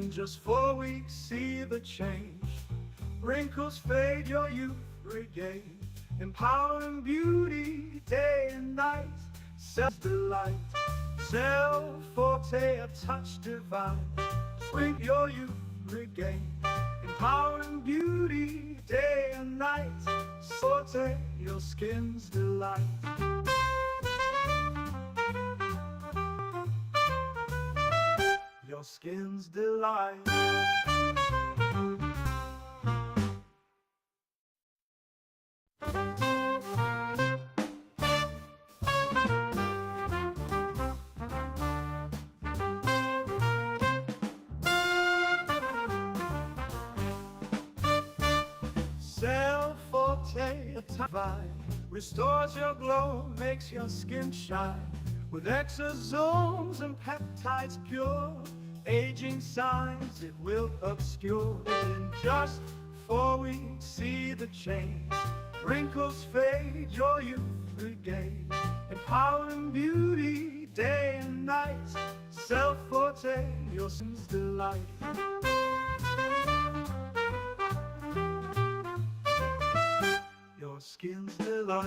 In just 4 weeks, see the change. Wrinkles fade, your youth regain. Empowering beauty, day and night. Self-delight, Self-Forte, a touch divine. Shrink your youth, regain. Empowering beauty, day and night. Forte, your skin's delight. Your skin's delight. Self-Forte, a divine, restores your glow, makes your skin shine. With exosomes and peptides pure, aging signs it will obscure. In just 4 weeks, see the change. Wrinkles fade, your youth regain. Empowering beauty, day and night. Self-Forte, your skin's delight. Your skin's delight.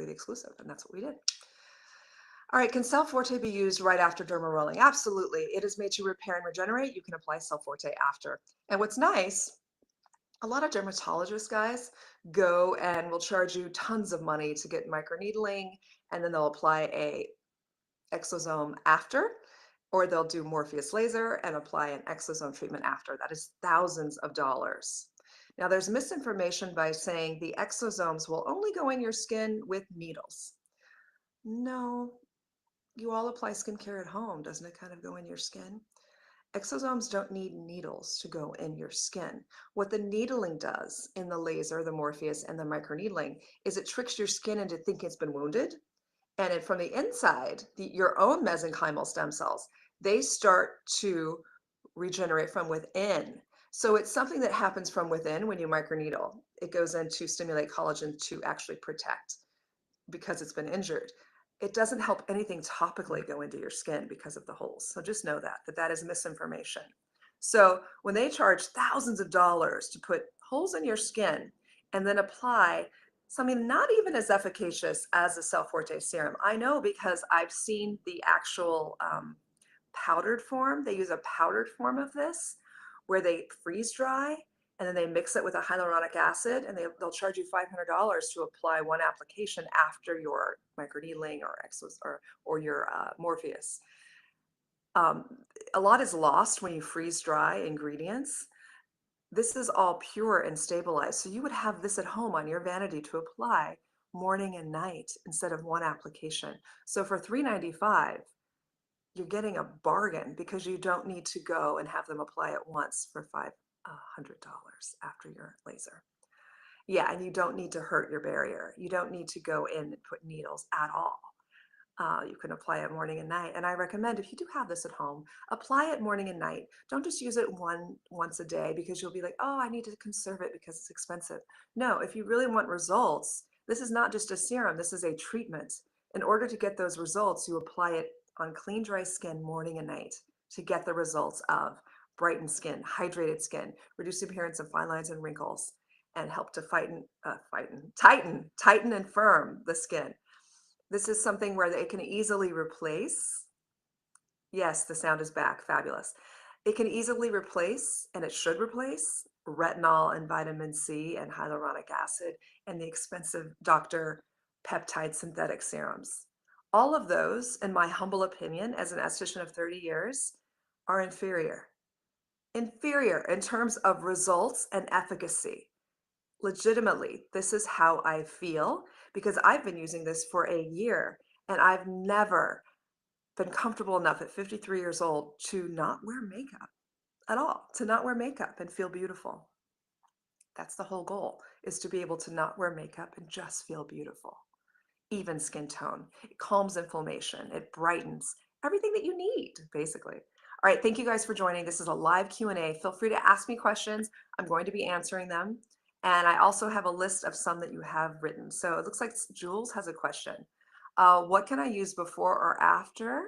the exclusive, and that's what we did. All right, can Cell Forte be used right after derma rolling? Absolutely. It is made to repair and regenerate. You can apply Cell Forte after. And what's nice, a lot of dermatologists, guys, go and will charge you tons of money to get microneedling, and then they'll apply a exosome after, or they'll do Morpheus laser and apply an exosome treatment after. That is thousands of dollars. Now, there's misinformation by saying the exosomes will only go in your skin with needles. No, you all apply skincare at home. Doesn't it kind of go in your skin? Exosomes don't need needles to go in your skin. What the needling does in the laser, the Morpheus, and the microneedling is it tricks your skin into thinking it's been wounded. And it, from the inside, your own mesenchymal stem cells, they start to regenerate from within. So it's something that happens from within when you microneedle. It goes in to stimulate collagen to actually protect because it's been injured. It doesn't help anything topically go into your skin because of the holes. So just know that is misinformation. So when they charge thousands of dollars to put holes in your skin and then apply something not even as efficacious as the Cell Forte serum, I know because I've seen the actual powdered form. They use a powdered form of this where they freeze dry and then they mix it with a hyaluronic acid, and they'll charge you $500 to apply one application after your microneedling or exos or your Morpheus. Um, a lot is lost when you freeze dry ingredients. This is all pure and stabilized. So you would have this at home on your vanity to apply morning and night instead of one application. So for $395, you're getting a bargain because you don't need to go and have them apply it once for $500 after your laser. Yeah, and you don't need to hurt your barrier. You don't need to go in and put needles at all. You can apply it morning and night. And I recommend if you do have this at home, apply it morning and night. Don't just use it once a day because you'll be like, oh, I need to conserve it because it's expensive. No, if you really want results, this is not just a serum, this is a treatment. In order to get those results, you apply it on clean, dry skin morning and night to get the results of brightened skin, hydrated skin, reduce the appearance of fine lines and wrinkles, and help to tighten and firm the skin. This is something where it can easily replace. Yes, the sound is back. Fabulous. It can easily replace, and it should replace, retinol and vitamin C and hyaluronic acid and the expensive Dr. Peptide synthetic serums. All of those, in my humble opinion, as an esthetician of 30 years, are inferior. Inferior in terms of results and efficacy. Legitimately, this is how I feel because I've been using this for a year and I've never been comfortable enough at 53 years old to not wear makeup at all, to not wear makeup and feel beautiful. That's the whole goal, is to be able to not wear makeup and just feel beautiful. Even skin tone. It calms inflammation. It brightens everything that you need, basically. All right, thank you guys for joining. This is a live Q&A. Feel free to ask me questions. I'm going to be answering them. And I also have a list of some that you have written. So it looks like Jules has a question. What can I use before or after?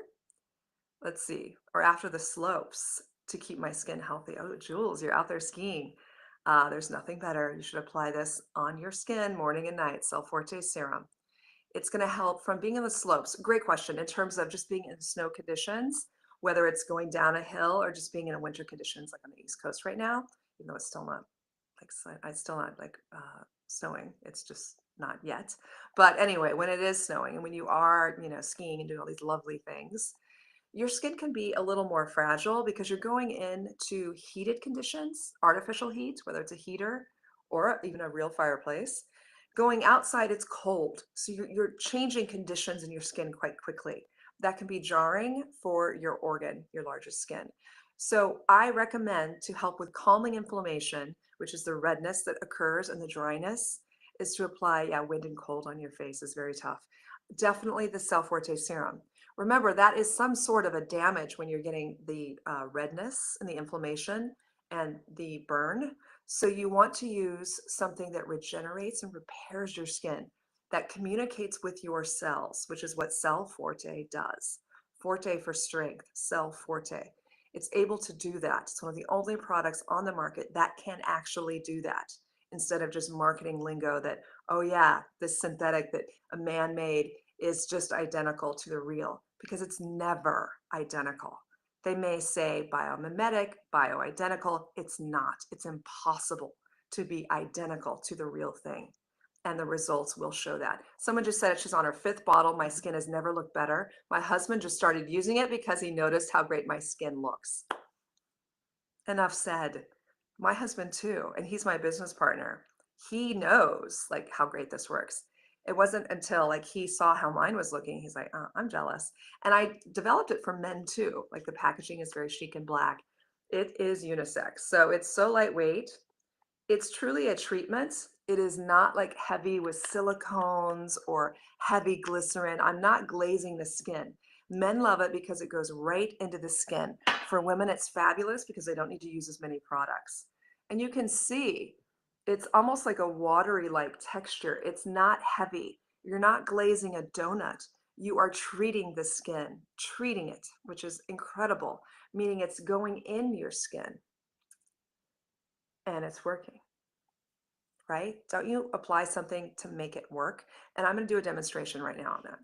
Let's see, or after the slopes to keep my skin healthy. Oh, Jules, you're out there skiing. There's nothing better. You should apply this on your skin morning and night, Cell Forte serum. It's going to help from being in the slopes. Great question. In terms of just being in snow conditions, whether it's going down a hill or just being in winter conditions like on the East Coast right now, even though it's still not snowing. It's just not yet. But anyway, when it is snowing and when you are, skiing and doing all these lovely things, your skin can be a little more fragile because you're going into heated conditions, artificial heat, whether it's a heater or even a real fireplace. Going outside, it's cold. So you're changing conditions in your skin quite quickly. That can be jarring for your organ, your largest skin. So I recommend, to help with calming inflammation, which is the redness that occurs and the dryness, is to apply, wind and cold on your face is very tough. Definitely the Cell Forte serum. Remember, that is some sort of a damage when you're getting the redness and the inflammation and the burn. So you want to use something that regenerates and repairs your skin, that communicates with your cells, which is what Cell Forte does. Forte for strength, Cell Forte. It's able to do that. It's one of the only products on the market that can actually do that. instead of just marketing lingo that, oh yeah, this synthetic that a man made is just identical to the real, because it's never identical. They may say biomimetic, bioidentical. It's not. It's impossible to be identical to the real thing. And the results will show that. Someone just said it, she's on her 5th bottle. My skin has never looked better. My husband just started using it because he noticed how great my skin looks. Enough said. My husband too, and he's my business partner. He knows like how great this works. It wasn't until like he saw how mine was looking, he's like, I'm jealous. And I developed it for men too. Like the packaging is very chic and black. It is unisex. So it's so lightweight. It's truly a treatment. It is not like heavy with silicones or heavy glycerin. I'm not glazing the skin. Men love it because it goes right into the skin. For women, it's fabulous because they don't need to use as many products. And you can see it's almost like a watery like texture. It's not heavy. You're not glazing a donut. You are treating the skin, treating it, which is incredible, meaning it's going in your skin and it's working, right? Don't you apply something to make it work? And I'm going to do a demonstration right now on that.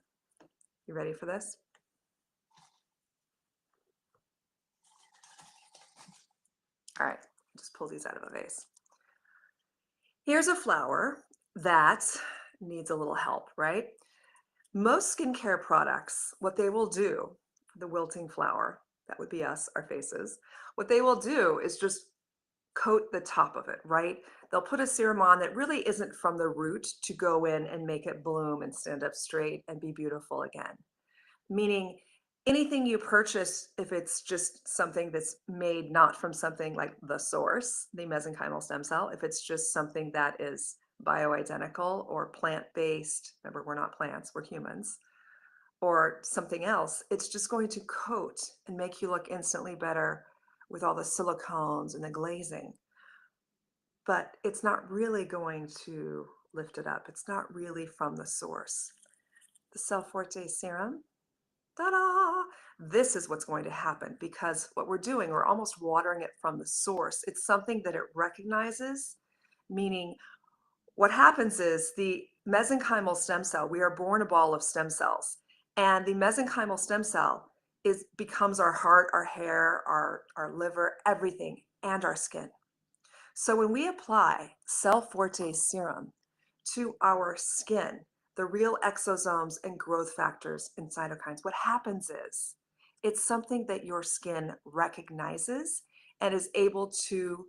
You ready for this? All right, just pull these out of a vase. Here's a flower that needs a little help, right? Most skincare products, what they will do, the wilting flower, that would be us, our faces, what they will do is just coat the top of it, right? They'll put a serum on that really isn't from the root to go in and make it bloom and stand up straight and be beautiful again. Meaning anything you purchase, if it's just something that's made not from something like the source, the mesenchymal stem cell, if it's just something that is bioidentical or plant-based, remember we're not plants, we're humans, or something else, it's just going to coat and make you look instantly better with all the silicones and the glazing. But it's not really going to lift it up. It's not really from the source. The Cell Forte serum, ta-da! This is what's going to happen, because what we're doing, we're almost watering it from the source. It's something that it recognizes, meaning what happens is the mesenchymal stem cell, we are born a ball of stem cells, and the mesenchymal stem cell becomes our heart, our hair, our liver, everything, and our skin. So when we apply Cell Forte serum to our skin, the real exosomes and growth factors and cytokines, what happens is it's something that your skin recognizes and is able to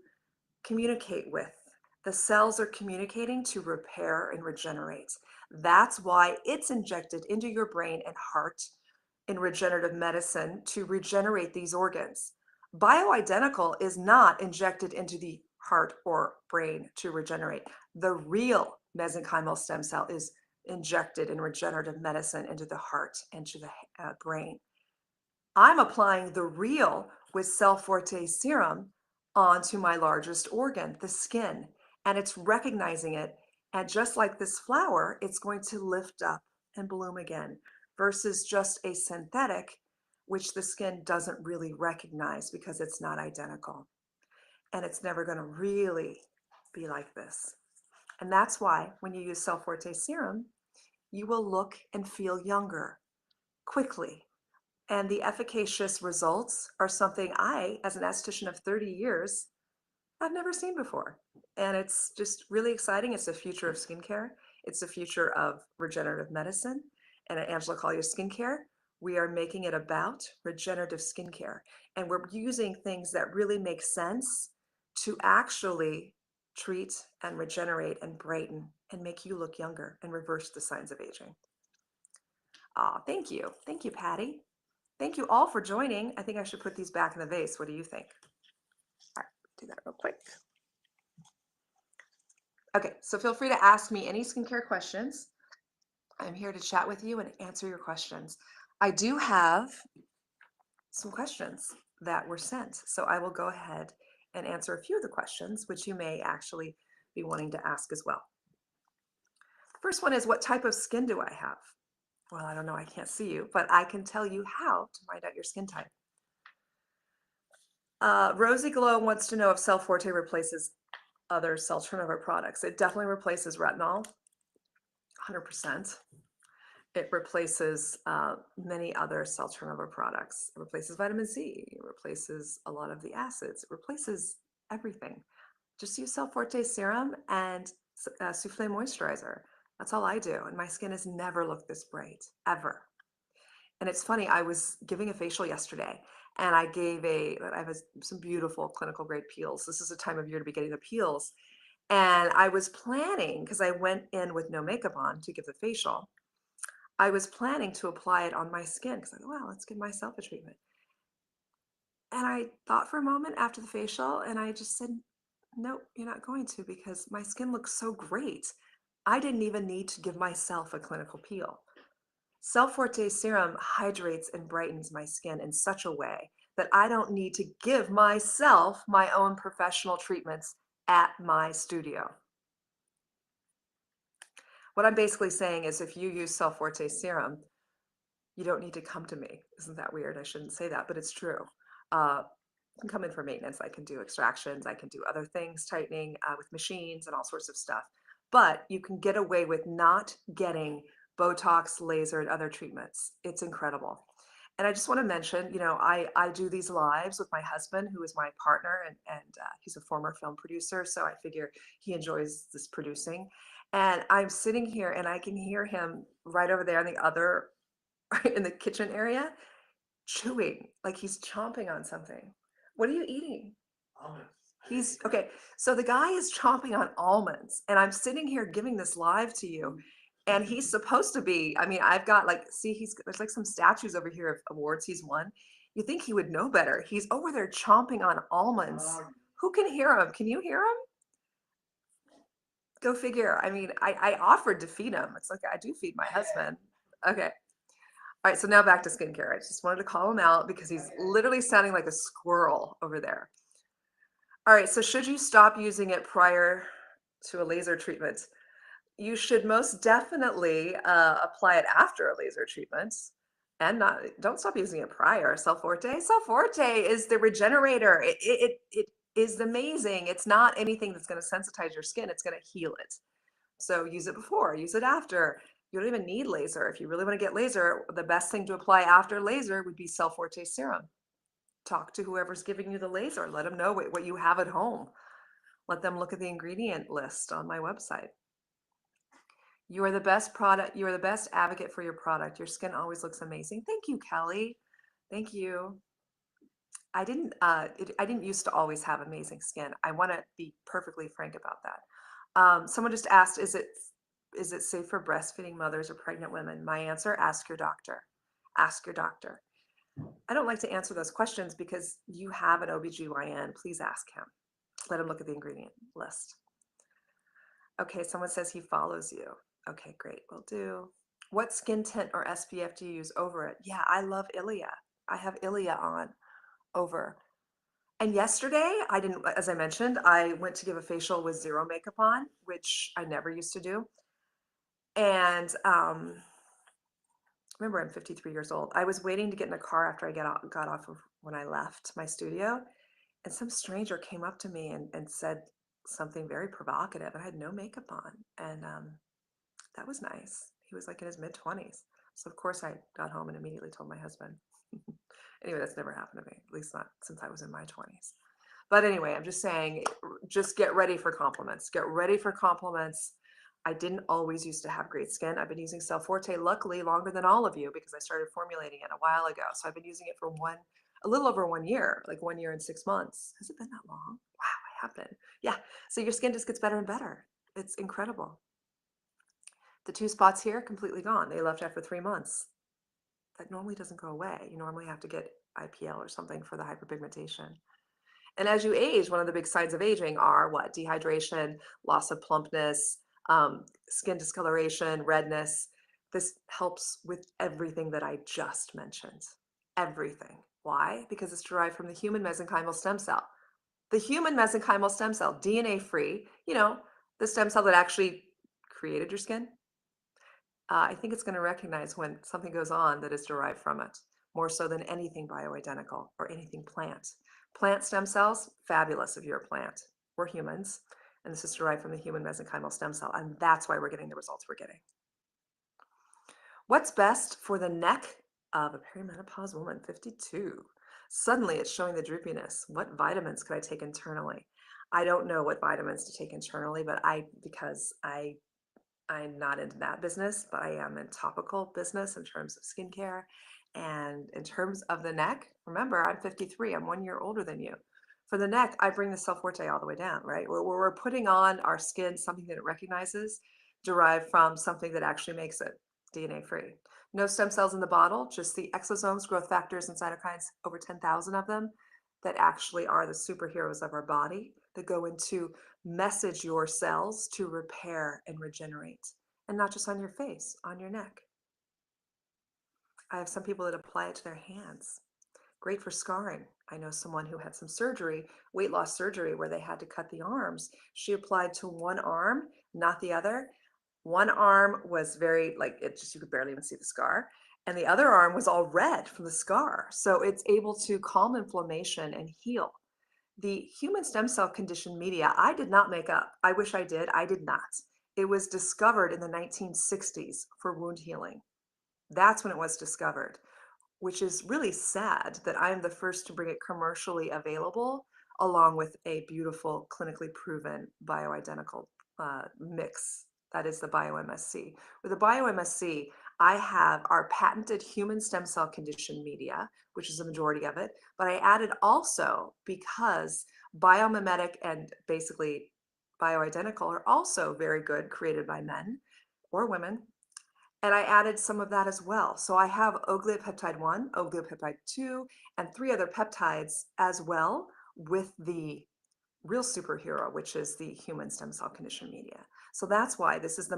communicate with. The cells are communicating to repair and regenerate. That's why it's injected into your brain and heart in regenerative medicine to regenerate these organs. Bioidentical is not injected into the heart or brain to regenerate. The real mesenchymal stem cell is injected in regenerative medicine into the heart and to the brain. I'm applying the real with Cell Forte serum onto my largest organ, the skin, and it's recognizing it. And just like this flower, it's going to lift up and bloom again, versus just a synthetic, which the skin doesn't really recognize because it's not identical. And it's never going to really be like this. And that's why when you use Cell Forte serum, you will look and feel younger quickly. And the efficacious results are something I, as an esthetician of 30 years, I've never seen before. And it's just really exciting. It's the future of skincare. It's the future of regenerative medicine. And at Angela Caglia Skincare, we are making it about regenerative skincare. And we're using things that really make sense to actually treat and regenerate and brighten and make you look younger and reverse the signs of aging. Thank you. Thank you, Patty. Thank you all for joining. I think I should put these back in the vase. What do you think? All right, do that real quick. Okay, so feel free to ask me any skincare questions. I'm here to chat with you and answer your questions. I do have some questions that were sent, so I will go ahead and answer a few of the questions, which you may actually be wanting to ask as well. First one is, what type of skin do I have? Well, I don't know, I can't see you, but I can tell you how to find out your skin type. Rosie Glow wants to know if Cell Forte replaces other cell turnover products. It definitely replaces retinol, 100%. It replaces many other cell turnover products. It replaces vitamin C. It replaces a lot of the acids. It replaces everything. Just use Cell Forte serum and Souffle moisturizer. That's all I do. And my skin has never looked this bright, ever. And it's funny, I was giving a facial yesterday and I have some beautiful clinical grade peels. This is a time of year to be getting the peels. And I was planning, because I went in with no makeup on to give the facial, I was planning to apply it on my skin because I thought, well, let's give myself a treatment. And I thought for a moment after the facial and I just said, nope, you're not going to because my skin looks so great. I didn't even need to give myself a clinical peel. Cell Forte serum hydrates and brightens my skin in such a way that I don't need to give myself my own professional treatments at my studio. What I'm basically saying is if you use Cell Forte serum, you don't need to come to me. Isn't that weird? I shouldn't say that, but it's true. You can come in for maintenance. I can do extractions. I can do other things, tightening with machines and all sorts of stuff. But you can get away with not getting Botox, laser, and other treatments. It's incredible. And I just want to mention, I do these lives with my husband, who is my partner, and he's a former film producer. So I figure he enjoys this producing. And I'm sitting here and I can hear him right over there in the other, in the kitchen area, chewing, like he's chomping on something. What are you eating? Almonds. He's okay. So the guy is chomping on almonds, and I'm sitting here giving this live to you. And he's supposed to be, I mean, I've got like, see, there's like some statues over here of awards he's won. You think he would know better. He's over there chomping on almonds. Who can hear him? Can you hear him? Go figure. I mean, I offered to feed him. It's like I do feed my husband. Okay. All right, so now back to skincare. I just wanted to call him out because he's literally sounding like a squirrel over there. All right, so should you stop using it prior to a laser treatment? You should most definitely apply it after a laser treatment and don't stop using it prior. Cell Forte is the regenerator. It is amazing. It's not anything that's going to sensitize your skin. It's going to heal it. So use it before, use it after. You don't even need laser. If you really want to get laser, the best thing to apply after laser would be Cell Forte serum. Talk to whoever's giving you the laser. Let them know what you have at home. Let them look at the ingredient list on my website. You are the best product. You are the best advocate for your product. Your skin always looks amazing. Thank you, Kelly. Thank you. I didn't used to always have amazing skin. I want to be perfectly frank about that. Someone just asked, is it safe for breastfeeding mothers or pregnant women? My answer, ask your doctor. Ask your doctor. I don't like to answer those questions because you have an OBGYN. Please ask him. Let him look at the ingredient list. Okay, someone says he follows you. Okay, great, will do. What skin tint or SPF do you use over it? Yeah, I love Ilia. I have Ilia on over. And yesterday, I didn't, as I mentioned, I went to give a facial with zero makeup on, which I never used to do. And remember, I'm 53 years old. I was waiting to get in a car after I got off of when I left my studio, and some stranger came up to me and said something very provocative. And I had no makeup on, and that was nice. He was like in his mid-20s. So of course I got home and immediately told my husband. Anyway, that's never happened to me, at least not since I was in my 20s. But anyway, I'm just saying, just get ready for compliments. Get ready for compliments. I didn't always used to have great skin. I've been using Cell Forte, luckily, longer than all of you because I started formulating it a while ago. So I've been using it for a little over 1 year, like 1 year and 6 months. Has it been that long? Wow, I have been. Yeah, so your skin just gets better and better. It's incredible. The 2 spots here, completely gone. They left after 3 months. That normally doesn't go away. You normally have to get IPL or something for the hyperpigmentation. And as you age, one of the big signs of aging are what? Dehydration, loss of plumpness, skin discoloration, redness. This helps with everything that I just mentioned. Everything. Why? Because it's derived from the human mesenchymal stem cell. The human mesenchymal stem cell, DNA free, the stem cell that actually created your skin. I think it's going to recognize when something goes on that is derived from it, more so than anything bioidentical or anything plant. Plant stem cells, fabulous if you're a plant. We're humans. And this is derived from the human mesenchymal stem cell. And that's why we're getting the results we're getting. What's best for the neck of a perimenopause woman, 52? Suddenly it's showing the droopiness. What vitamins could I take internally? I don't know what vitamins to take internally, but because I'm not into that business, but I am in topical business in terms of skincare. And in terms of the neck, remember, I'm 53, I'm 1 year older than you. For the neck, I bring the Cell Forte all the way down, right? Where we're putting on our skin something that it recognizes, derived from something that actually makes it DNA free. No stem cells in the bottle, just the exosomes, growth factors, and cytokines, over 10,000 of them, that actually are the superheroes of our body that go into message your cells to repair and regenerate. And not just on your face, on your neck. I have some people that apply it to their hands. Great for scarring. I know someone who had some surgery, weight loss surgery, where they had to cut the arms. She applied to one arm, not the other. One arm was very, like, it just, you could barely even see the scar. And the other arm was all red from the scar. So it's able to calm inflammation and heal. The human stem cell conditioned media, I did not make up. I wish I did. I did not. It was discovered in the 1960s for wound healing. That's when it was discovered, which is really sad that I'm the first to bring it commercially available, along with a beautiful, clinically proven bioidentical mix. That is the BioMSC. With the BioMSC, I have our patented human stem cell conditioned media, which is the majority of it, but I added also, because biomimetic and basically bioidentical are also very good, created by men or women, and I added some of that as well. So I have ogliopeptide 1, ogliopeptide 2, and 3 other peptides as well, with the real superhero, which is the human stem cell conditioned media. So that's why this is the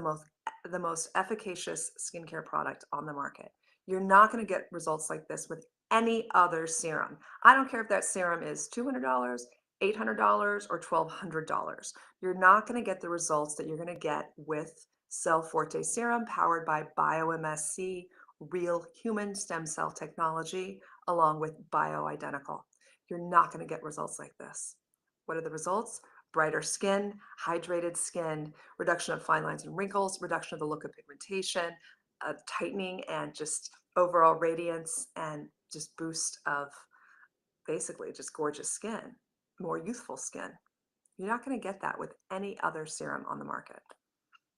most efficacious skincare product on the market. You're not going to get results like this with any other serum. I don't care if that serum is $200, $800, or $1,200. You're not going to get the results that you're going to get with Cell Forte serum, powered by BioMSC, real human stem cell technology, along with bioidentical. You're not going to get results like this. What are the results? Brighter skin, hydrated skin, reduction of fine lines and wrinkles, reduction of the look of pigmentation, tightening, and just overall radiance, and just boost of basically just gorgeous skin, more youthful skin. You're not going to get that with any other serum on the market.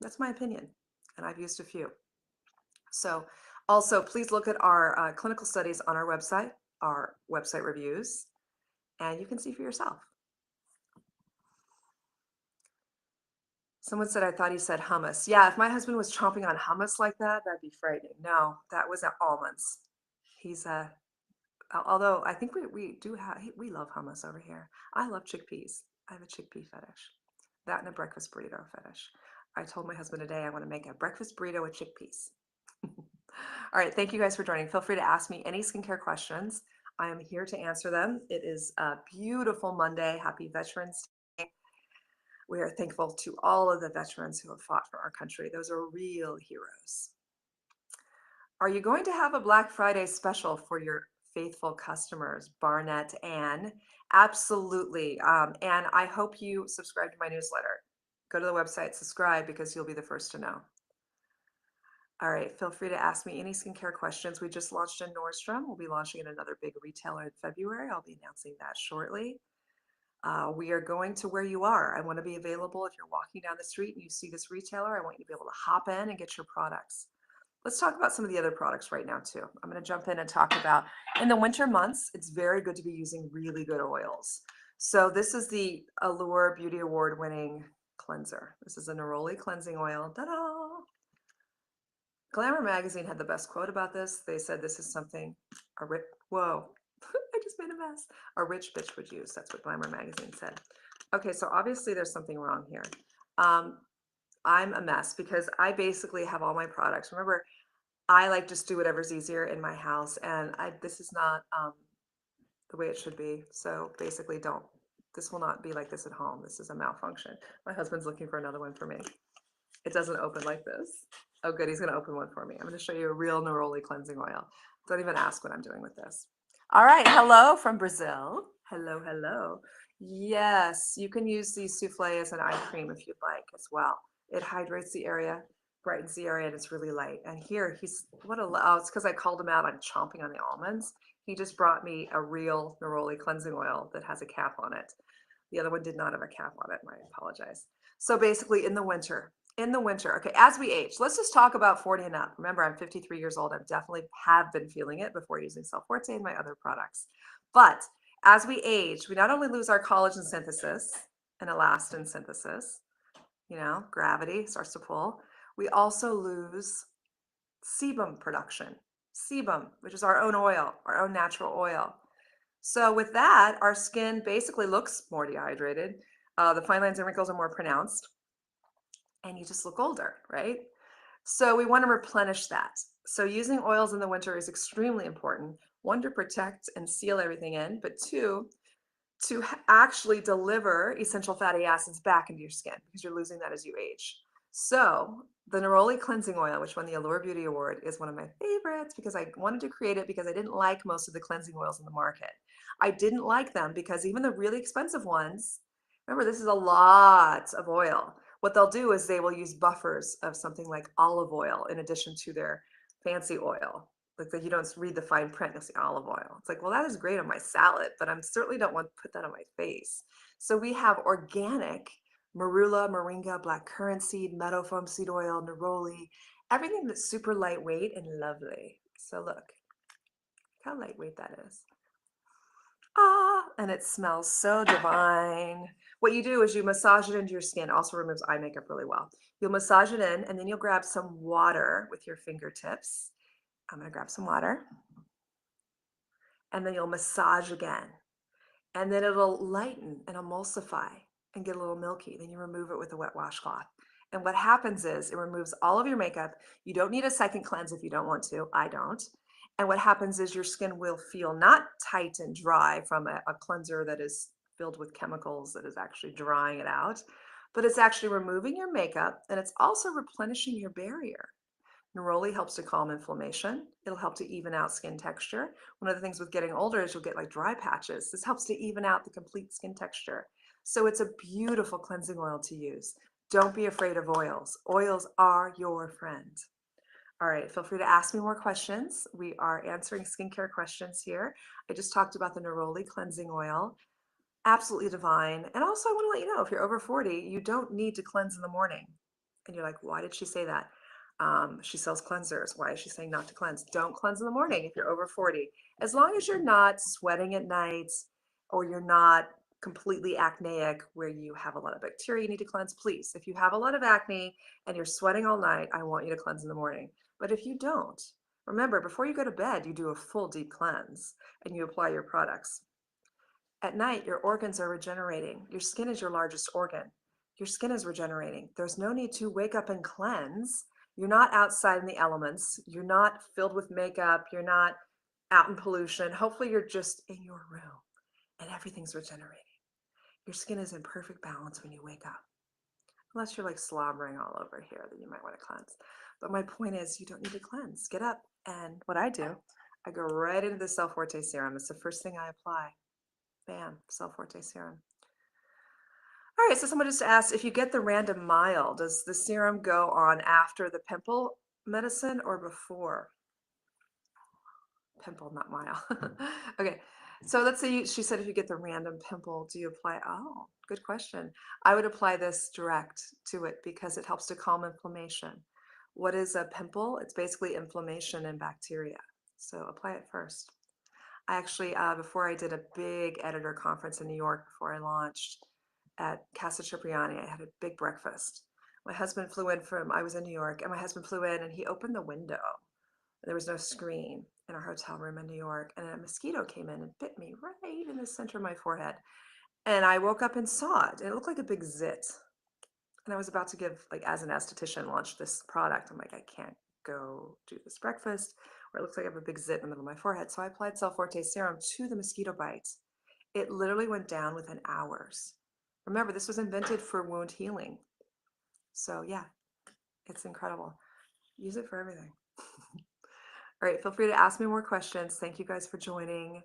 That's my opinion, and I've used a few. So also, please look at our clinical studies on our website reviews, and you can see for yourself. Someone said, I thought he said hummus. Yeah, if my husband was chomping on hummus like that, that'd be frightening. No, that was almonds. He's although I think we love hummus over here. I love chickpeas. I have a chickpea fetish. That and a breakfast burrito fetish. I told my husband today I want to make a breakfast burrito with chickpeas. All right, thank you guys for joining. Feel free to ask me any skincare questions. I am here to answer them. It is a beautiful Monday. Happy Veterans Day. We are thankful to all of the veterans who have fought for our country. Those are real heroes. Are you going to have a Black Friday special for your faithful customers, Barnett Ann? Absolutely. And I hope you subscribe to my newsletter. Go to the website, subscribe, because you'll be the first to know. All right, feel free to ask me any skincare questions. We just launched in Nordstrom. We'll be launching in another big retailer in February. I'll be announcing that shortly. We are going to where you are. I want to be available. If you're walking down the street and you see this retailer, I want you to be able to hop in and get your products. Let's talk about some of the other products right now too. I'm going to jump in and talk about, in the winter months, it's very good to be using really good oils. So this is the Allure Beauty Award winning cleanser. This is a neroli cleansing oil. Ta-da! Glamour magazine had the best quote about this. They said this is something whoa, I just made a mess. A rich bitch would use. That's what Glamour magazine said. Okay, so obviously there's something wrong here. I'm a mess because I basically have all my products. Remember, I like just do whatever's easier in my house, and this is not the way it should be. So basically this will not be like this at home. This is a malfunction. My husband's looking for another one for me. It doesn't open like this. Oh, good. He's going to open one for me. I'm going to show you a real neroli cleansing oil. Don't even ask what I'm doing with this. All right. Hello from Brazil. Hello, hello. Yes, you can use the souffle as an eye cream if you'd like as well. It hydrates the area, brightens the area, and it's really light. And here he's oh, it's because I called him out on chomping on the almonds. He just brought me a real neroli cleansing oil that has a cap on it. The other one did not have a cap on it. I apologize. So basically, in the winter, okay, as we age, let's just talk about 40 and up. Remember, I'm 53 years old. I definitely have been feeling it before using Cell Forte and my other products. But as we age, we not only lose our collagen synthesis and elastin synthesis, gravity starts to pull, we also lose sebum production. Sebum, which is our own oil, our own natural oil. So with that, our skin basically looks more dehydrated. The fine lines and wrinkles are more pronounced, and you just look older, right? So we want to replenish that. So using oils in the winter is extremely important. One, to protect and seal everything in, but two, to actually deliver essential fatty acids back into your skin because you're losing that as you age. So the Neroli cleansing oil, which won the Allure Beauty Award, is one of my favorites because I wanted to create it because I didn't like most of the cleansing oils in the market. I didn't like them because even the really expensive ones, remember, this is a lot of oil. What they'll do is they will use buffers of something like olive oil in addition to their fancy oil. Like you don't read the fine print, you'll see olive oil. It's like, well, that is great on my salad, but I certainly don't want to put that on my face. So we have organic marula, moringa, black currant seed, meadow foam seed oil, neroli, everything that's super lightweight and lovely. So look how lightweight that is. Ah, and it smells so divine. What you do is you massage it into your skin. Also removes eye makeup really well. You'll massage it in, and then you'll grab some water with your fingertips. I'm gonna grab some water, and then you'll massage again. And then it'll lighten and emulsify and get a little milky. Then you remove it with a wet washcloth. And what happens is it removes all of your makeup. You don't need a second cleanse if you don't want to. I don't. And what happens is your skin will feel not tight and dry from a cleanser that is filled with chemicals that is actually drying it out, but it's actually removing your makeup and it's also replenishing your barrier. Neroli helps to calm inflammation. It'll help to even out skin texture. One of the things with getting older is you'll get like dry patches. This helps to even out the complete skin texture. So it's a beautiful cleansing oil to use. Don't be afraid of oils. Oils are your friend. All right, feel free to ask me more questions. We are answering skincare questions here. I just talked about the Neroli cleansing oil. Absolutely divine. And also, I want to let you know if you're over 40, you don't need to cleanse in the morning. And you're like, why did she say that? She sells cleansers. Why is she saying not to cleanse? Don't cleanse in the morning if you're over 40. As long as you're not sweating at night or you're not completely acneic where you have a lot of bacteria you need to cleanse, please. If you have a lot of acne and you're sweating all night, I want you to cleanse in the morning. But if you don't, remember, before you go to bed, you do a full deep cleanse and you apply your products. At night, your organs are regenerating. Your skin is your largest organ. Your skin is regenerating. There's no need to wake up and cleanse. You're not outside in the elements. You're not filled with makeup. You're not out in pollution. Hopefully, you're just in your room and everything's regenerating. Your skin is in perfect balance when you wake up. Unless you're like slobbering all over here, then you might want to cleanse. But my point is, you don't need to cleanse. Get up. And what I do, I go right into the Cell Forte serum. It's the first thing I apply. Bam, Cell Forte serum. All right, so someone just asked, if you get the random mile, does the serum go on after the pimple medicine or before? Pimple, not mile. Okay, so let's say she said if you get the random pimple, do you apply? Oh, good question. I would apply this direct to it because it helps to calm inflammation. What is a pimple? It's basically inflammation and bacteria. So apply it first. I actually, before I did a big editor conference in New York before I launched at Casa Cipriani, I had a big breakfast. My husband flew in I was in New York, and my husband flew in and he opened the window. There was no screen in our hotel room in New York, and a mosquito came in and bit me right in the center of my forehead. And I woke up and saw it, and it looked like a big zit. And I was about to give, like, as an esthetician, launch this product. I'm like, I can't go do this breakfast where it looks like I have a big zit in the middle of my forehead. So I applied Cell Forte serum to the mosquito bites. It literally went down within hours. Remember, this was invented for wound healing. So yeah, it's incredible. Use it for everything. All right, feel free to ask me more questions. Thank you guys for joining.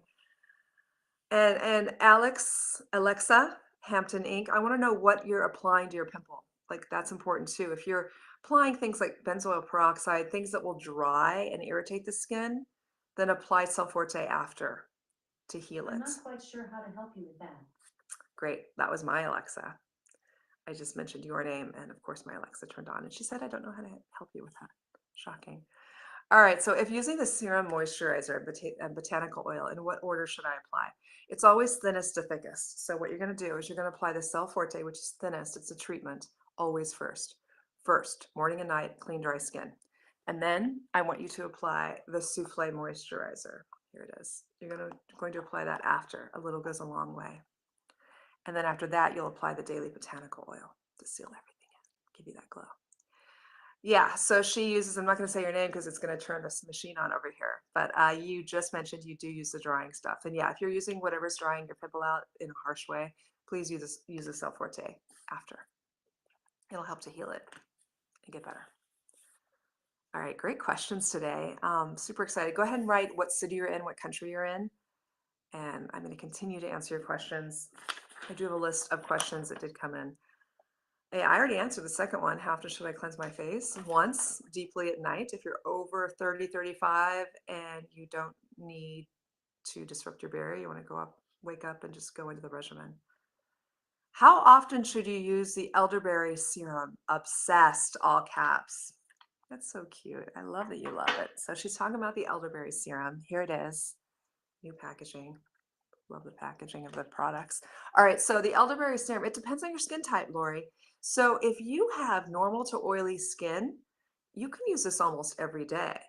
And Alexa Hampton Inc. I want to know what you're applying to your pimple. Like that's important too. If you're applying things like benzoyl peroxide, things that will dry and irritate the skin, then apply Self-Forte after to heal I'm it. not quite sure how to help you with that. Great. That was my Alexa. I just mentioned your name, and of course my Alexa turned on, and she said, I don't know how to help you with that. Shocking. All right, so if using the serum moisturizer and botanical oil, in what order should I apply? It's always thinnest to thickest. So what you're going to do is you're going to apply the Self-Forte, which is thinnest. It's a treatment, always first. First, morning and night, clean, dry skin. And then I want you to apply the Souffle moisturizer. Here it is. You're going to apply that after. A little goes a long way. And then after that, you'll apply the daily botanical oil to seal everything in, give you that glow. Yeah, so she uses, I'm not going to say your name because it's going to turn this machine on over here, but you just mentioned you do use the drying stuff. And yeah, if you're using whatever's drying your pimple out in a harsh way, please use the Self-Forte after. It'll help to heal it and get better. All right, great questions today. Super excited. Go ahead and write what city you're in, what country you're in, and I'm going to continue to answer your questions. I do have a list of questions that did come in. Yeah, I already answered the second one. How often should I cleanse my face? Once, deeply at night. If you're over 30, 35, and you don't need to disrupt your barrier, you want to wake up and just go into the regimen. How often should you use the elderberry serum? Obsessed, all caps. That's so cute. I love that you love it. So she's talking about the elderberry serum. Here it is, new packaging. Love the packaging of the products. All right, so the elderberry serum, it depends on your skin type, Lori. So if you have normal to oily skin, you can use this almost every day.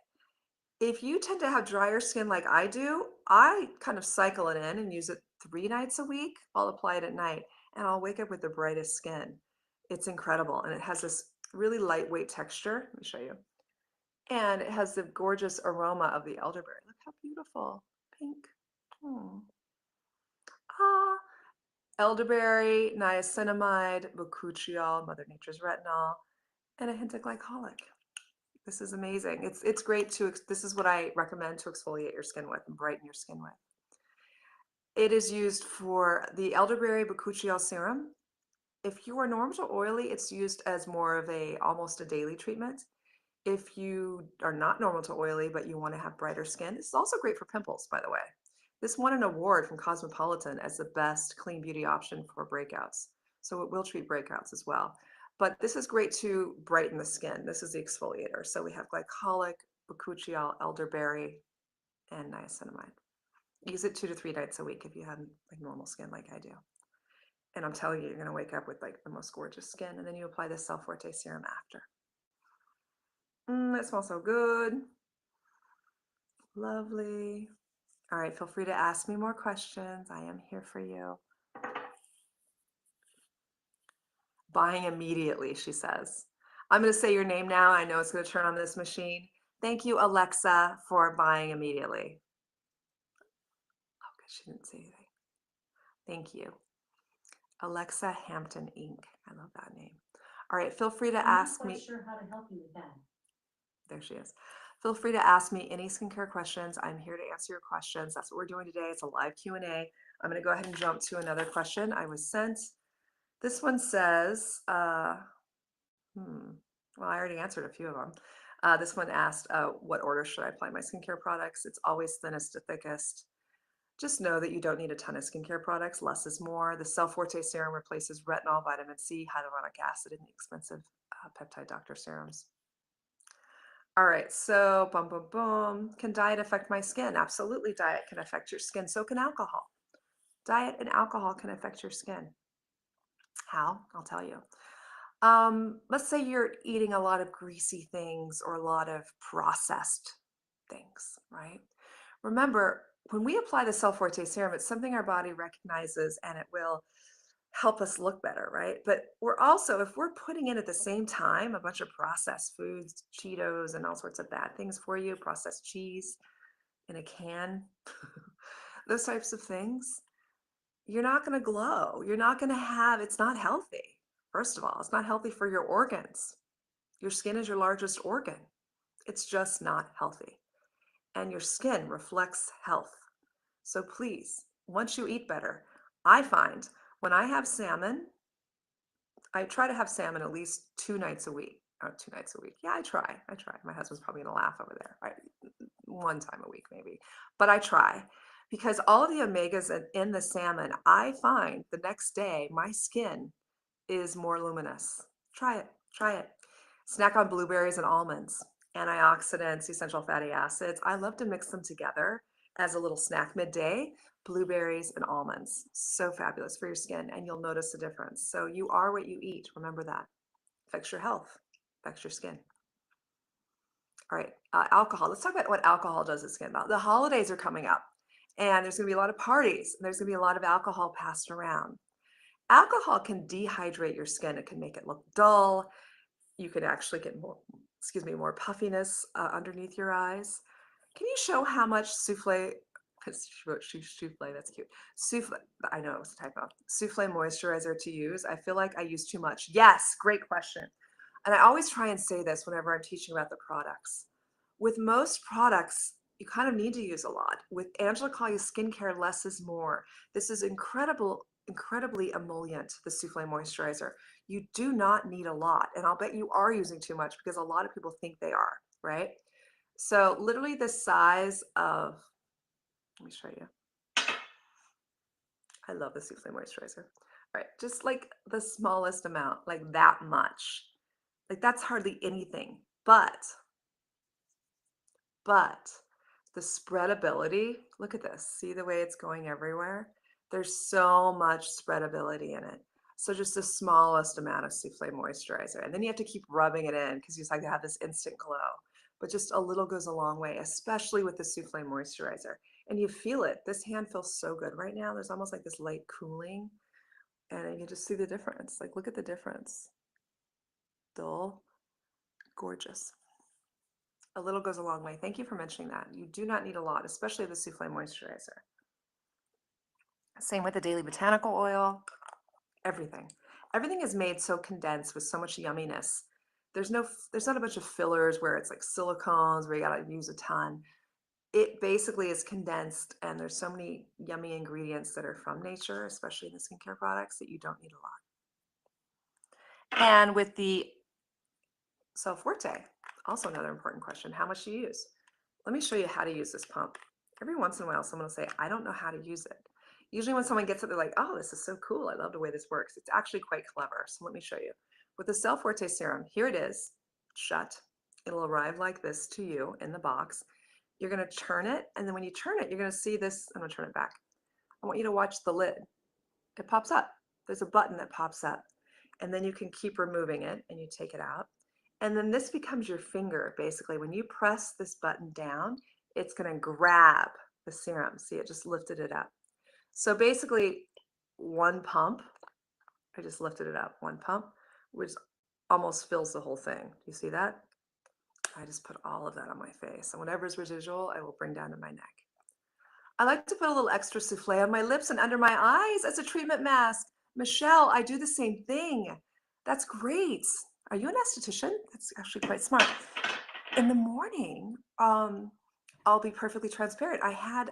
If you tend to have drier skin like I do, I kind of cycle it in and use it 3 nights a week. I'll apply it at night and I'll wake up with the brightest skin. It's incredible. And it has this really lightweight texture. Let me show you. And it has the gorgeous aroma of the elderberry. Look how beautiful. Pink. Oh. Ah, elderberry, niacinamide, bakuchiol, Mother Nature's retinol, and a hint of glycolic. This is amazing. It's great this is what I recommend to exfoliate your skin with and brighten your skin with. It is used for the elderberry bakuchiol serum. If you are normal to oily, it's used as more of almost a daily treatment. If you are not normal to oily, but you want to have brighter skin, this is also great for pimples, by the way. This won an award from Cosmopolitan as the best clean beauty option for breakouts. So it will treat breakouts as well. But this is great to brighten the skin. This is the exfoliator. So we have glycolic, bakuchiol, elderberry, and niacinamide. Use it 2 to 3 nights a week if you have like normal skin like I do. And I'm telling you, you're going to wake up with like the most gorgeous skin. And then you apply this Self-Forte serum after. It smells so good. Lovely. All right, feel free to ask me more questions. I am here for you. Buying immediately, she says. I'm going to say your name now. I know it's going to turn on this machine. Thank you, Alexa, for buying immediately. Oh, good, she didn't say anything. Thank you. Alexa Hampton Inc. I love that name. All right, feel free to ask me. I'm not quite sure how to help you with that. There she is. Feel free to ask me any skincare questions. I'm here to answer your questions. That's what we're doing today. It's a live Q&A. I'm going to go ahead and jump to another question I was sent. This one says, well, I already answered a few of them. This one asked, what order should I apply my skincare products? It's always thinnest to thickest. Just know that you don't need a ton of skincare products. Less is more. The Self-Forte serum replaces retinol, vitamin C, hyaluronic acid in the expensive peptide doctor serums. All right, so boom, boom, boom. Can diet affect my skin? Absolutely, diet can affect your skin. So can alcohol. Diet and alcohol can affect your skin. How? I'll tell you. Let's say you're eating a lot of greasy things or a lot of processed things, right? Remember, when we apply the Self-Forte serum, it's something our body recognizes and it will help us look better, right? But we're also, if we're putting in at the same time a bunch of processed foods, Cheetos, and all sorts of bad things for you, processed cheese in a can, those types of things, you're not going to glow. You're not going to have, it's not healthy. First of all, it's not healthy for your organs. Your skin is your largest organ. It's just not healthy. And your skin reflects health. So please once you eat better, I find when I have salmon, I try to have salmon at least 2 nights a week. Oh, 2 nights a week. Yeah, I try. I try. My husband's probably gonna laugh over there. One time a week maybe, but I try because all of the omegas in the salmon, I find the next day my skin is more luminous. Try it. Try it. Snack on blueberries and almonds, antioxidants, essential fatty acids. I love to mix them together as a little snack midday. Blueberries and almonds. So fabulous for your skin, and you'll notice a difference. So you are what you eat. Remember that. Affects your health, affects your skin. All right, alcohol. Let's talk about what alcohol does to skin. The holidays are coming up, and there's going to be a lot of parties, and there's going to be a lot of alcohol passed around. Alcohol can dehydrate your skin. It can make it look dull. You could actually get more, excuse me, more puffiness underneath your eyes. Can you show how much souffle? She wrote souffle. That's cute. Souffle. I know it was a typo. Souffle moisturizer to use. I feel like I use too much. Yes, great question. And I always try and say this whenever I'm teaching about the products. With most products, you kind of need to use a lot. With Angela Caglia skincare, less is more. This is incredibly emollient, the Souffle moisturizer. You do not need a lot. And I'll bet you are using too much because a lot of people think they are, right? So literally the size of, let me show you. I love the Souffle moisturizer. All right, just like the smallest amount, like that much. Like that's hardly anything, but the spreadability, look at this. See the way it's going everywhere? There's so much spreadability in it. So just the smallest amount of souffle moisturizer. And then you have to keep rubbing it in because you just like to have this instant glow. But just a little goes a long way, especially with the souffle moisturizer. And you feel it. This hand feels so good right now. There's almost like this light cooling. And you can just see the difference. Like, look at the difference. Dull, gorgeous. A little goes a long way. Thank you for mentioning that. You do not need a lot, especially the souffle moisturizer. Same with the daily botanical oil, everything. Everything is made so condensed with so much yumminess. There's not a bunch of fillers where it's like silicones where you gotta use a ton. It basically is condensed and there's so many yummy ingredients that are from nature, especially in the skincare products, that you don't need a lot. And with the Cell Forte, also another important question, how much do you use? Let me show you how to use this pump. Every once in a while, someone will say, I don't know how to use it. Usually when someone gets it, they're like, oh, this is so cool. I love the way this works. It's actually quite clever. So let me show you. With the Cell Forte serum, here it is, shut. It'll arrive like this to you in the box. You're gonna turn it, and then when you turn it, you're gonna see this. I'm gonna turn it back. I want you to watch the lid. It pops up. There's a button that pops up. And then you can keep removing it and you take it out. And then this becomes your finger, basically. When you press this button down, it's gonna grab the serum. See, it just lifted it up. So basically, one pump, I just lifted it up, one pump, which almost fills the whole thing. Do you see that? I just put all of that on my face. And whatever's residual, I will bring down to my neck. I like to put a little extra souffle on my lips and under my eyes as a treatment mask. Michelle, I do the same thing. That's great. Are you an esthetician? That's actually quite smart. In the morning, I'll be perfectly transparent. I had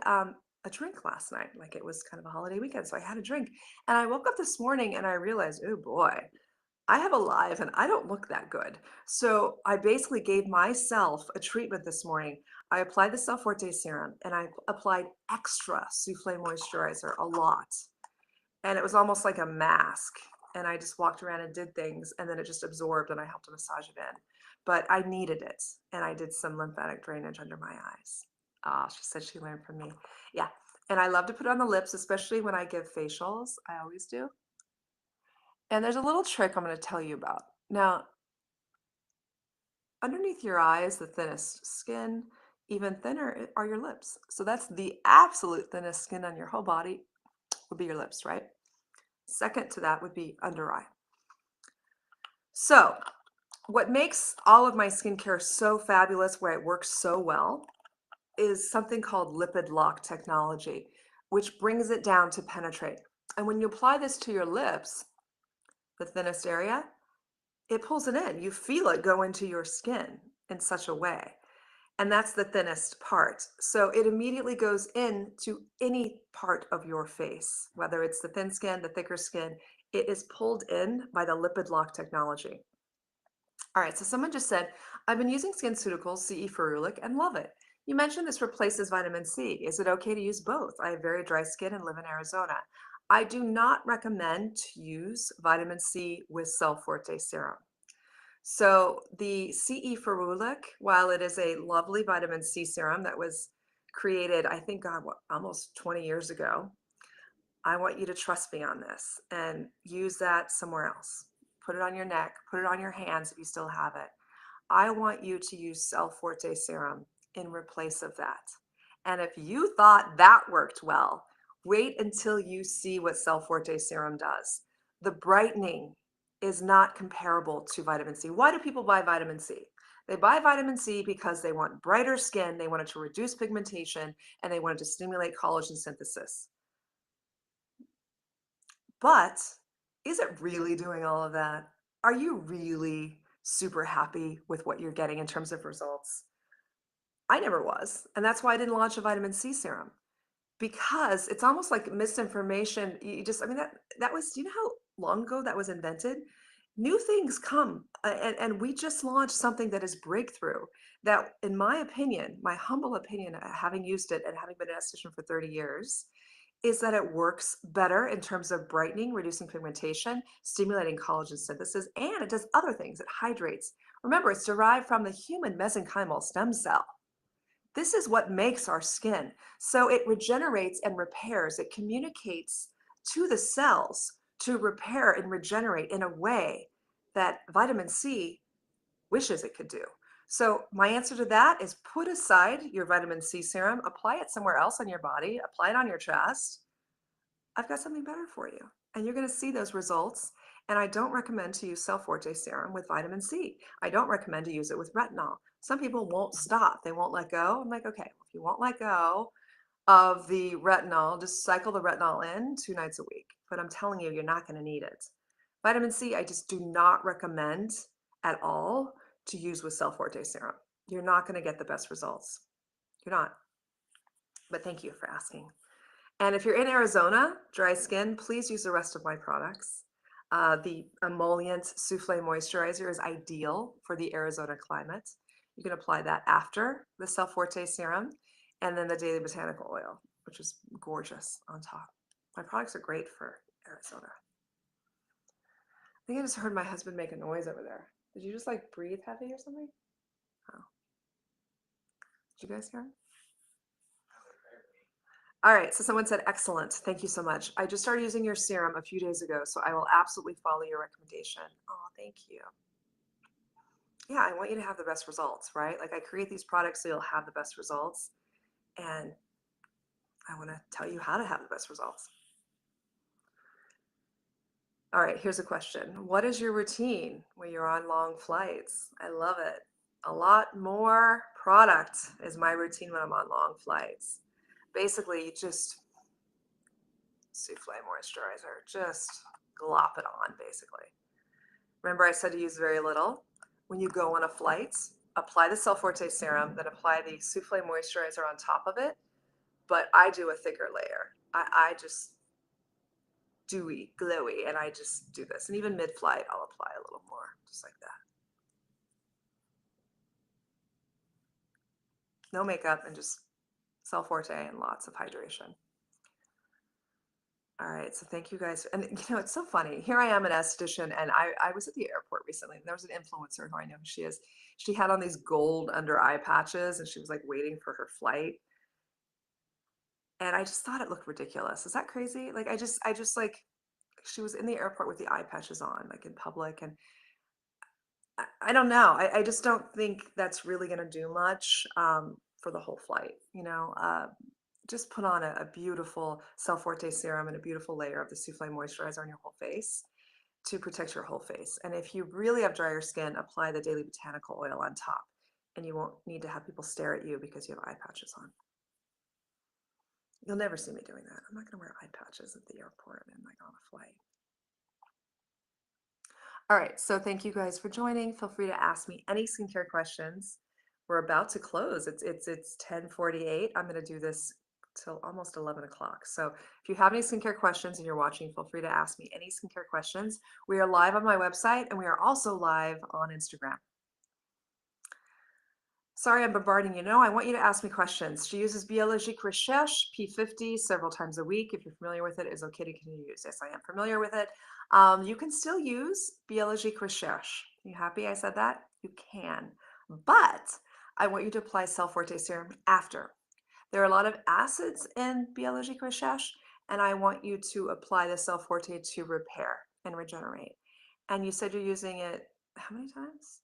a drink last night, like it was kind of a holiday weekend. So I had a drink and I woke up this morning and I realized, oh boy, I have a live and I don't look that good. So I basically gave myself a treatment this morning. I applied the Cell Forte serum and I applied extra souffle moisturizer, a lot. And it was almost like a mask. And I just walked around and did things and then it just absorbed and I helped to massage it in. But I needed it. And I did some lymphatic drainage under my eyes. Ah, she said she learned from me. Yeah. And I love to put it on the lips, especially when I give facials. I always do. And there's a little trick I'm going to tell you about. Now, underneath your eye is the thinnest skin. Even thinner are your lips. So that's the absolute thinnest skin on your whole body would be your lips, right? Second to that would be under eye. So what makes all of my skincare so fabulous, where it works so well, is something called lipid lock technology, which brings it down to penetrate. And when you apply this to your lips, the thinnest area, it pulls it in. You feel it go into your skin in such a way. and that's the thinnest part. So it immediately goes into any part of your face, whether it's the thin skin, the thicker skin, it is pulled in by the lipid lock technology. All right, so someone just said, I've been using SkinCeuticals CE Ferulic and love it. You mentioned this replaces vitamin C. Is it okay to use both? I have very dry skin and live in Arizona. I do not recommend to use vitamin C with Cell Forte serum. So the CE Ferulic, while it is a lovely vitamin C serum that was created, I think, God, what, almost 20 years ago, I want you to trust me on this and use that somewhere else. Put it on your neck, put it on your hands if you still have it. I want you to use Cell Forte serum in replace of that. And if you thought that worked well, wait until you see what Cell Forte serum does. The brightening is not comparable to vitamin C. Why do people buy vitamin C? They buy vitamin C because they want brighter skin, they want it to reduce pigmentation, and they want it to stimulate collagen synthesis. But is it really doing all of that? Are you really super happy with what you're getting in terms of results? I never was. And that's why I didn't launch a vitamin C serum because it's almost like misinformation. You just, I mean, that was, you know how long ago that was invented? New things come, and we just launched something that is breakthrough. That, in my opinion, my humble opinion, having used it and having been an esthetician for 30 years, is that it works better in terms of brightening, reducing pigmentation, stimulating collagen synthesis, and it does other things. It hydrates. Remember, it's derived from the human mesenchymal stem cell. This is what makes our skin. So it regenerates and repairs. It communicates to the cells to repair and regenerate in a way that vitamin C wishes it could do. So my answer to that is put aside your vitamin C serum, apply it somewhere else on your body, apply it on your chest. I've got something better for you. And you're going to see those results. And I don't recommend to use Cell Forte serum with vitamin C. I don't recommend to use it with retinol. Some people won't stop. They won't let go. I'm like, okay, if you won't let go of the retinol, just cycle the retinol in 2 nights a week. But I'm telling you, you're not going to need it. Vitamin C, I just do not recommend at all to use with Cell Forte serum. You're not going to get the best results. You're not. But thank you for asking. And if you're in Arizona, dry skin, please use the rest of my products. The emollient souffle moisturizer is ideal for the Arizona climate. You can apply that after the Cell Forte serum and then the daily botanical oil, which is gorgeous on top. My products are great for Arizona. I think I just heard my husband make a noise over there. Did you just like breathe heavy or something? Oh. Did you guys hear him? All right, so someone said, excellent. Thank you so much. I just started using your serum a few days ago, so I will absolutely follow your recommendation. Oh, thank you. Yeah, I want you to have the best results, right? Like I create these products so you'll have the best results. And I want to tell you how to have the best results. All right, here's a question. What is your routine when you're on long flights? I love it. A lot more product is my routine when I'm on long flights. Basically, you just souffle moisturizer, just glop it on basically. Remember I said to use very little. When you go on a flight, apply the Cell Forte serum, then apply the souffle moisturizer on top of it. But I do a thicker layer. I just dewy, glowy, and I just do this. And even mid-flight, I'll apply a little more, just like that. No makeup and just Cell Forte and lots of hydration. All right, so thank you guys. And you know, it's so funny. Here I am, an esthetician, and I was at the airport recently, and there was an influencer who I know who she is. She had on these gold under eye patches, and she was like waiting for her flight. And I just thought it looked ridiculous. Is that crazy? Like I just like she was in the airport with the eye patches on, like in public, and I don't know. I just don't think that's really going to do much for the whole flight. You know, just put on a beautiful Cell Forte serum and a beautiful layer of the souffle moisturizer on your whole face to protect your whole face. And if you really have drier skin, apply the daily botanical oil on top, and you won't need to have people stare at you because you have eye patches on. You'll never see me doing that. I'm not going to wear eye patches at the airport and like on a flight. All right, so thank you guys for joining. Feel free to ask me any skincare questions. we're about to close. It's 10:48. I'm going to do this till almost 11 o'clock. So if you have any skincare questions and you're watching, feel free to ask me any skincare questions. We are live on my website and we are also live on Instagram. Sorry, I'm bombarding you. No, I want you to ask me questions. She uses Biologique Recherche P50 several times a week. If you're familiar with it, is okay to continue to use. Yes, I am familiar with it. You can still use Biologique Recherche. You happy I said that? You can. But I want you to apply Cell Forte serum after. There are a lot of acids in Biologique Recherche, and I want you to apply the Cell Forte to repair and regenerate. And you said you're using it how many times?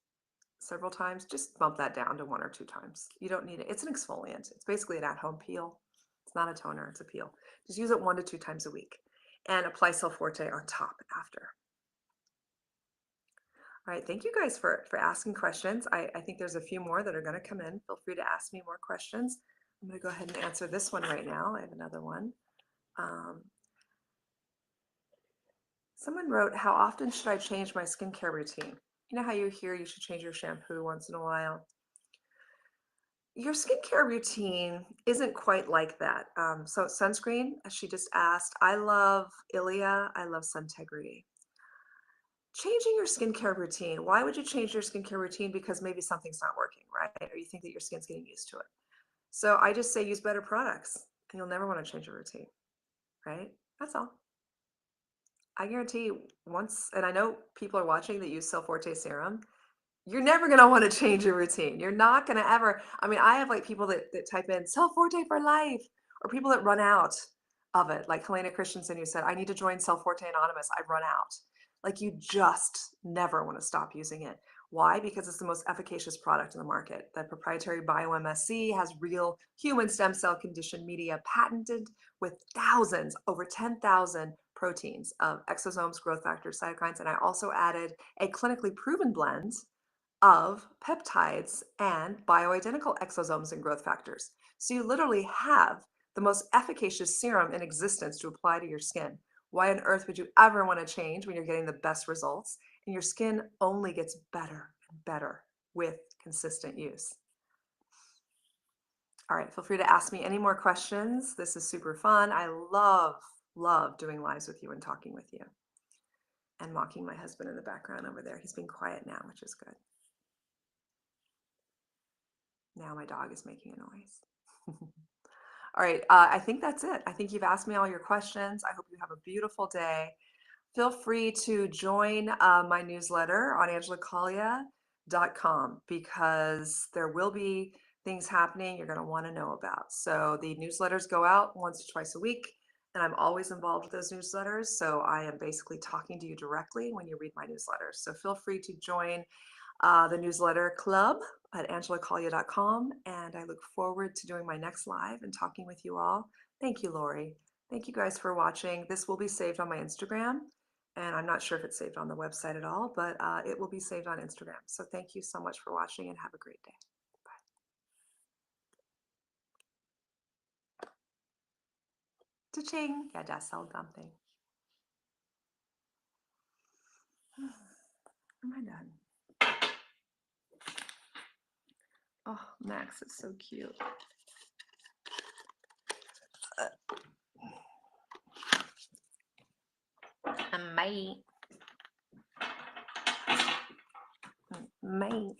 Several times. Just bump that down to 1 or 2 times. You don't need it. It's an exfoliant. It's basically an at-home peel. It's not a toner, it's a peel. Just use it 1 to 2 times a week and apply Cell Forte on top after. All right, thank you guys for asking questions. I think there's a few more that are going to come in. Feel free to ask me more questions. I'm going to go ahead and answer this one right now. I have another one. Someone wrote, how often should I change my skincare routine? You know how you hear you should change your shampoo once in a while? Your skincare routine isn't quite like that. So sunscreen, as she just asked, I love Ilia, I love Suntegrity. Changing your skincare routine. Why would you change your skincare routine? Because maybe something's not working, right? Or you think that your skin's getting used to it. So I just say use better products and you'll never want to change your routine, right? That's all. I guarantee you once, and I know people are watching that use Cell Forte serum, you're never going to want to change your routine. You're not going to ever. I mean, I have like people that type in Cell Forte for life, or people that run out of it. Like Helena Christensen, who said, I need to join Cell Forte Anonymous. I've run out. Like you just never want to stop using it. Why? Because it's the most efficacious product in the market. The proprietary BioMSC has real human stem cell conditioned media patented with thousands, over 10,000 proteins of exosomes, growth factors, cytokines. And I also added a clinically proven blend of peptides and bioidentical exosomes and growth factors. So you literally have the most efficacious serum in existence to apply to your skin. Why on earth would you ever want to change when you're getting the best results? And your skin only gets better and better with consistent use. All right, feel free to ask me any more questions. This is super fun. I love doing lives with you and talking with you. And mocking my husband in the background over there. He's being quiet now, which is good. Now my dog is making a noise. All right, I think that's it. I think you've asked me all your questions. I hope you have a beautiful day. Feel free to join my newsletter on angelacaglia.com because there will be things happening you're going to want to know about. So the newsletters go out once or twice a week, and I'm always involved with those newsletters. So I am basically talking to you directly when you read my newsletters. So feel free to join the newsletter club at angelacaglia.com. And I look forward to doing my next live and talking with you all. Thank you, Lori. Thank you guys for watching. This will be saved on my Instagram. And I'm not sure if it's saved on the website at all, but it will be saved on Instagram. So thank you so much for watching and have a great day. Bye. Cha-ching. Ja, das soll something. Am I done? Oh, Max is so cute. Mate. Mate.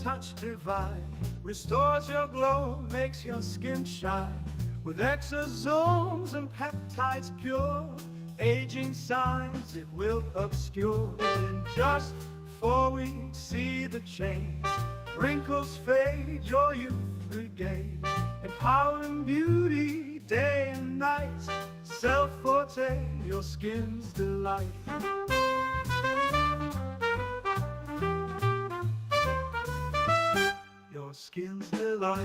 touch divine, restores your glow, makes your skin shine. With exosomes and peptides pure, aging signs it will obscure. In just 4 weeks, see the change. Wrinkles fade, your youth regain. Empowering beauty, day and night. Self-forte, your skin's delight. Your skin's delight.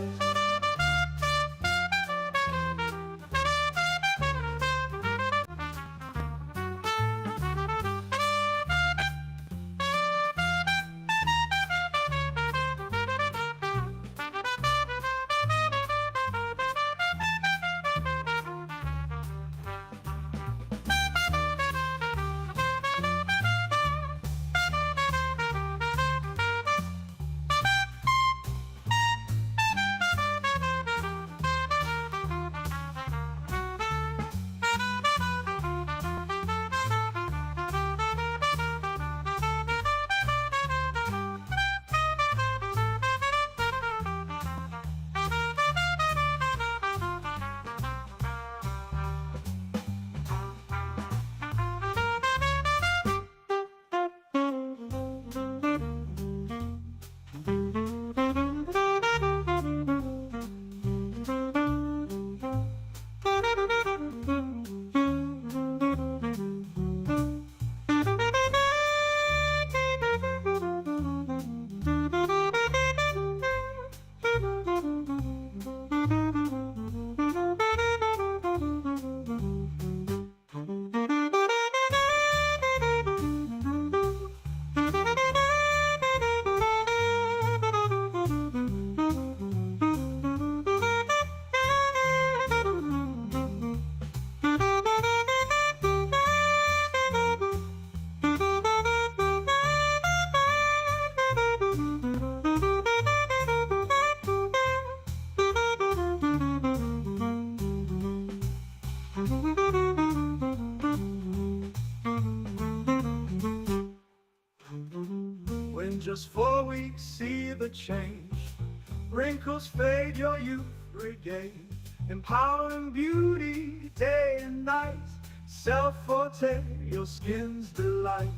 When just 4 weeks, see the change. Wrinkles fade, your youth regain. Empowering beauty, day and night. Self-forte, your skin's delight.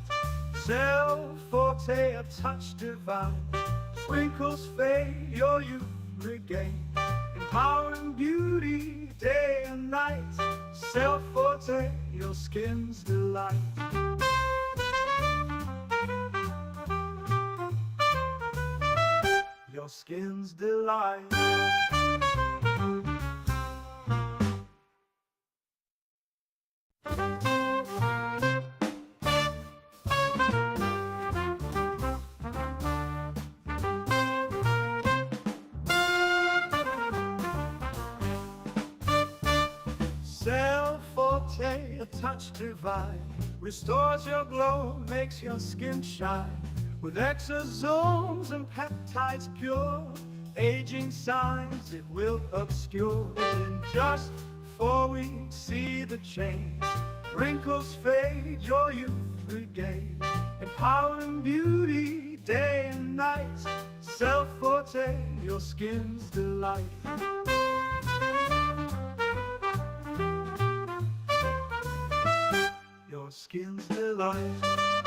Self-forte, a touch divine. Wrinkles fade, your youth regain. Empowering beauty, day and night. Self-forte, your skin's delight. Your skin's delight. Self-forte, a touch divine, restores your glow, makes your skin shine. With exosomes and peptides pure, aging signs it will obscure. In just 4 weeks, see the change. Wrinkles fade, your youth regain. Empowering beauty, day and night. Self-forte, your skin's delight. Your skin's delight.